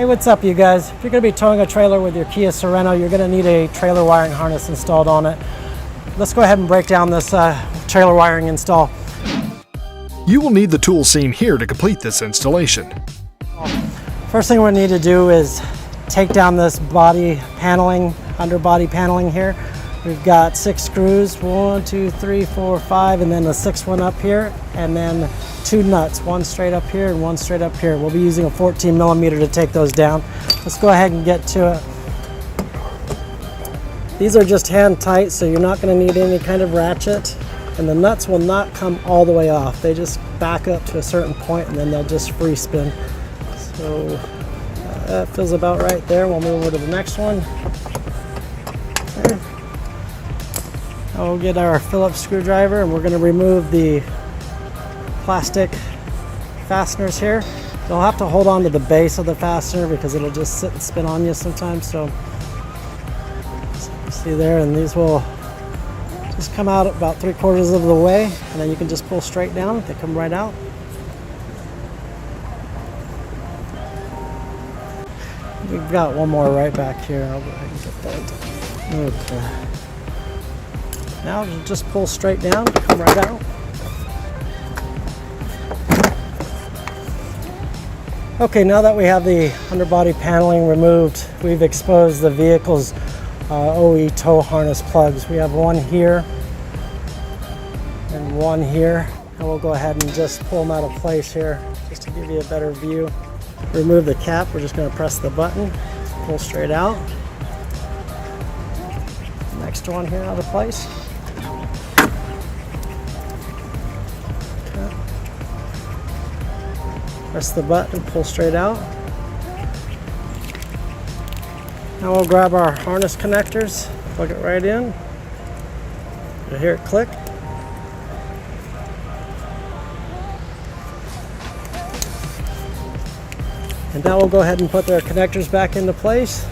what's up you guys? If you're going to be towing a trailer with your Kia Sorento, you're going to need a trailer wiring harness installed on it. Let's go ahead and break down this trailer wiring install. You will need the tools seen here to complete this installation. First thing we need to do is take down this body paneling, underbody paneling here. We've got 6 screws, 1, 2, 3, 4, 5, and then the 6th one up here, and then 2 nuts, one straight up here and one straight up here. We'll be using a 14 millimeter to take those down. Let's go ahead and get to it. These are just hand tight, so you're not going to need any kind of ratchet, and the nuts will not come all the way off. They just back up to a certain point and then they'll just free spin. So that feels about right there. We'll move over to the next one. Okay. Now we'll get our Phillips screwdriver and we're going to remove the plastic fasteners here. You'll have to hold on to the base of the fastener because it'll just sit and spin on you sometimes. So see there, and these will just come out about 3/4 of the way, and then you can just pull straight down. They come right out. We've got one more right back here. I'll go ahead and get that. Okay. Now just pull straight down, come right out. Okay, now that we have the underbody paneling removed, we've exposed the vehicle's OE tow harness plugs. We have one here and one here, and we'll go ahead and just pull them out of place here just to give you a better view. Remove the cap. We're just going to press the button, pull straight out. Next one here out of place. Okay. Press the button, pull straight out. Now we'll grab our harness connectors, plug it right in. You'll hear it click. And now we'll go ahead and put the connectors back into place.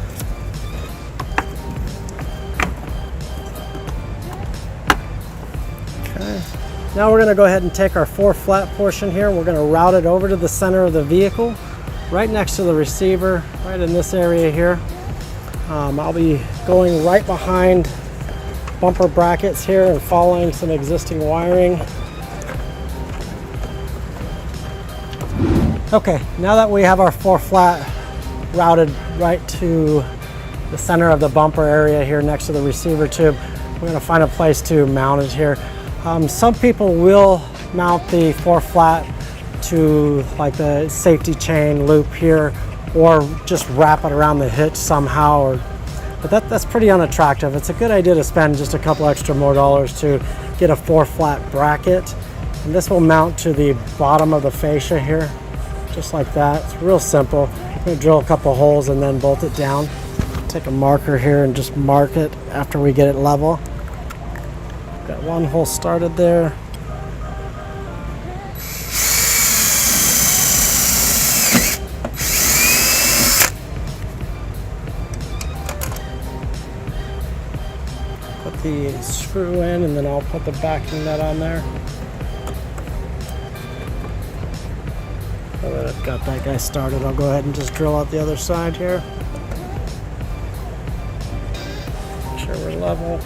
Okay. Now we're going to go ahead and take our 4-flat portion here. We're going to route it over to the center of the vehicle, right next to the receiver, right in this area here. I'll be going right behind bumper brackets here and following some existing wiring. Okay, now that we have our 4-flat routed right to the center of the bumper area here next to the receiver tube, we're going to find a place to mount it here. Some people will mount the 4-flat to like the safety chain loop here, or just wrap it around the hitch somehow, but that's pretty unattractive. It's a good idea to spend just a couple extra more dollars to get a 4-flat bracket, and this will mount to the bottom of the fascia here, just like that. It's real simple. I'm going to drill a couple holes and then bolt it down. Take a marker here and just mark it after we get it level. Got one hole started there. Put the screw in and then I'll put the backing nut on there. Now that I've got that guy started, I'll go ahead and just drill out the other side here. Make sure we're level.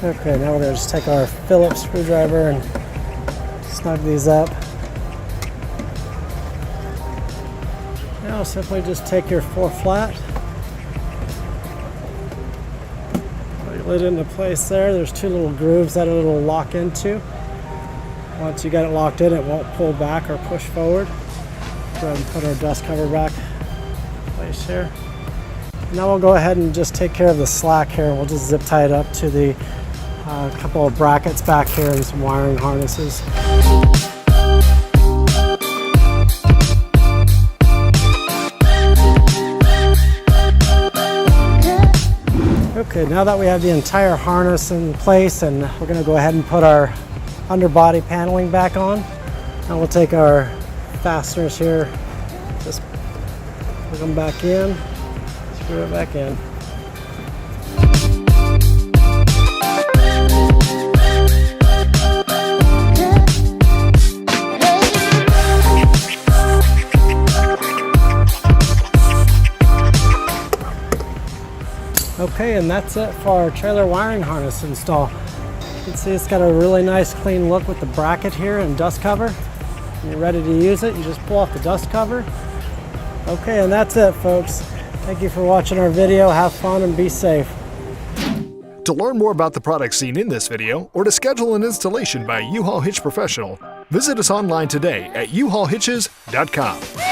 Okay, now we're going to just take our Phillips screwdriver and snug these up. Now simply just take your 4-flat, put your lid into place there. There's 2 little grooves that it'll lock into. Once you got it locked in, it won't pull back or push forward. Go ahead and put our dust cover back in place here. Now we'll go ahead and just take care of the slack here. We'll just zip tie it up to the couple of brackets back here and some wiring harnesses. Okay, now that we have the entire harness in place, and we're going to go ahead and put our underbody paneling back on. Now we'll take our fasteners here, just plug them back in, screw it back in. Okay, and that's it for our trailer wiring harness install. You can see it's got a really nice clean look with the bracket here and dust cover. When you're ready to use it, you just pull off the dust cover. Okay, and that's it, folks. Thank you for watching our video. Have fun and be safe. To learn more about the products seen in this video, or to schedule an installation by a U-Haul Hitch professional, visit us online today at uhaulhitches.com.